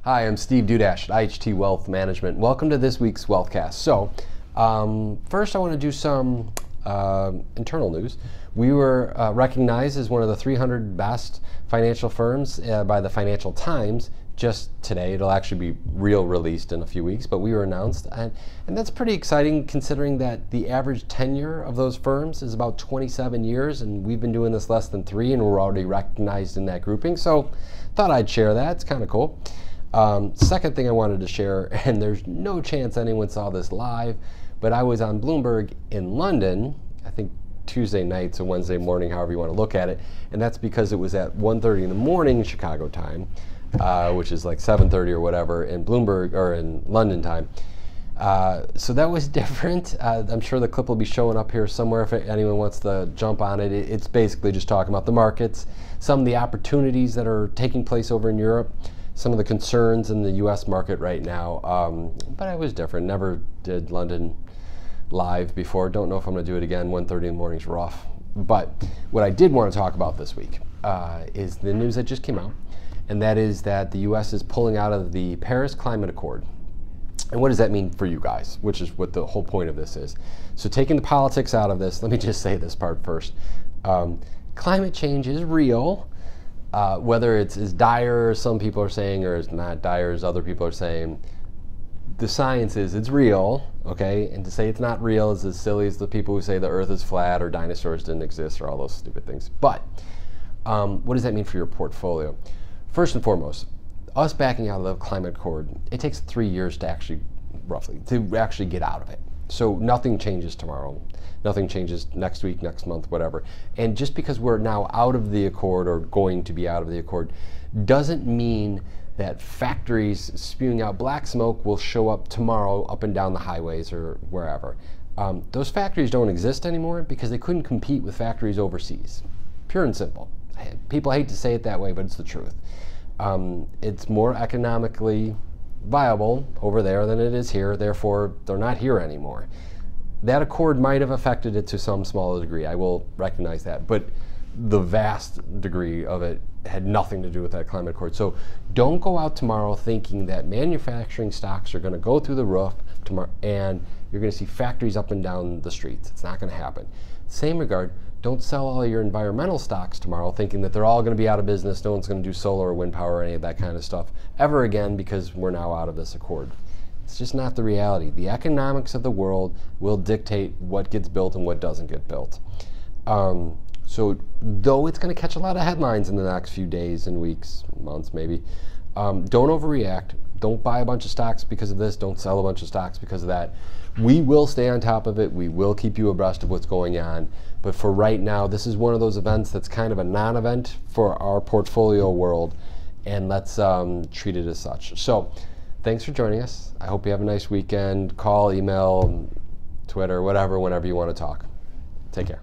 Hi, I'm Steve Dudash at IHT Wealth Management. Welcome to this week's Wealthcast. So, first I want to do some internal news. We were recognized as one of the 300 best financial firms by the Financial Times just today. It'll actually be released in a few weeks, but we were announced, and that's pretty exciting considering that the average tenure of those firms is about 27 years, and we've been doing this less than 3, and we're already recognized in that grouping. So, thought I'd share that. It's kind of cool. Second thing I wanted to share, and there's no chance anyone saw this live, but I was on Bloomberg in London, I think Tuesday night, so Wednesday morning, however you want to look at it, and that's because it was at 1:30 in the morning Chicago time, which is like 7:30 or whatever in Bloomberg or in London time. So that was different. I'm sure the clip will be showing up here somewhere if anyone wants to jump on it. It's basically just talking about the markets, some of the opportunities that are taking place over in Europe, some of the concerns in the US market right now, but it was different. Never did London live before. Don't know if I'm going to do it again. 1:30 in the morning is rough. But what I did want to talk about this week is the news that just came out, and that is that the US is pulling out of the Paris Climate Accord. And what does that mean for you guys, which is what the whole point of this is. So taking the politics out of this, let me just say this part first. Climate change is real. Whether it's as dire as some people are saying or as not dire as other people are saying, the science is it's real, okay? And to say it's not real is as silly as the people who say the earth is flat or dinosaurs didn't exist or all those stupid things. But what does that mean for your portfolio? First and foremost, us backing out of the climate accord, it takes 3 years to actually, roughly, to actually get out of it. So nothing changes tomorrow. Nothing changes next week, next month, whatever. And just because we're now out of the accord or going to be out of the accord doesn't mean that factories spewing out black smoke will show up tomorrow up and down the highways or wherever. Those factories don't exist anymore because they couldn't compete with factories overseas. Pure and simple. People hate to say it that way, but it's the truth. It's more economically viable over there than it is here, therefore they're not here anymore. That accord might have affected it to some smaller degree, I will recognize that, but the vast degree of it had nothing to do with that climate accord. So don't go out tomorrow thinking that manufacturing stocks are going to go through the roof tomorrow and you're going to see factories up and down the streets. It's not going to happen. Same regard, don't sell all your environmental stocks tomorrow thinking that they're all going to be out of business, no one's going to do solar or wind power or any of that kind of stuff ever again because we're now out of this accord. It's just not the reality. The economics of the world will dictate what gets built and what doesn't get built. So though it's going to catch a lot of headlines in the next few days and weeks, months maybe, don't overreact. Don't buy a bunch of stocks because of this. Don't sell a bunch of stocks because of that. We will stay on top of it. We will keep you abreast of what's going on. But for right now, this is one of those events that's kind of a non-event for our portfolio world, and let's treat it as such. So thanks for joining us. I hope you have a nice weekend. Call, email, Twitter, whatever, whenever you want to talk. Take care.